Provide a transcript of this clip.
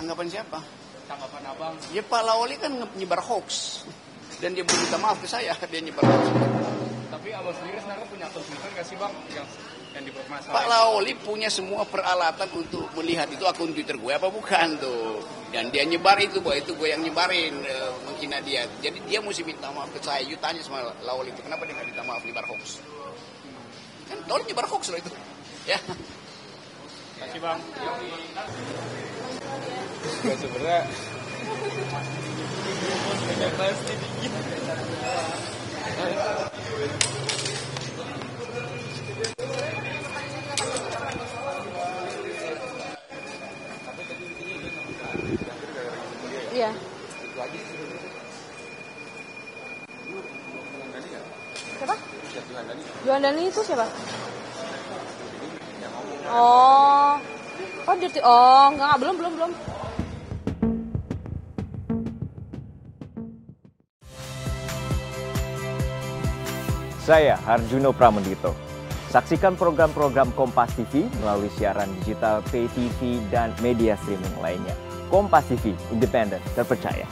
Tanggapan siapa? Tanggapan abang? Ya Pak Lawli kan nyebar hoax. Dan dia minta maaf ke saya, dia nyebar hoax. Tapi abang sendiri sebenarnya punya akun Twitter nggak sih bang? Yang dipermasalahkan? Pak Lawli punya semua peralatan untuk melihat itu akun Twitter gue apa bukan tuh. Dan dia nyebar itu, bahwa itu gue yang nyebarin, menghina dia. Jadi dia mesti minta maaf ke saya. You tanya sama Lawli itu, kenapa dia nggak minta maaf nyebar hoax? Kan Lawli nyebar hoax loh itu. Ya. Terima kasih bang. Ya sebenarnya iya. Siapa? Johan Dani itu siapa? Oh, enggak, belum. Saya Harjuno Pramendito. Saksikan program-program Kompas TV melalui siaran digital, pay TV, dan media streaming lainnya. Kompas TV, independen, terpercaya.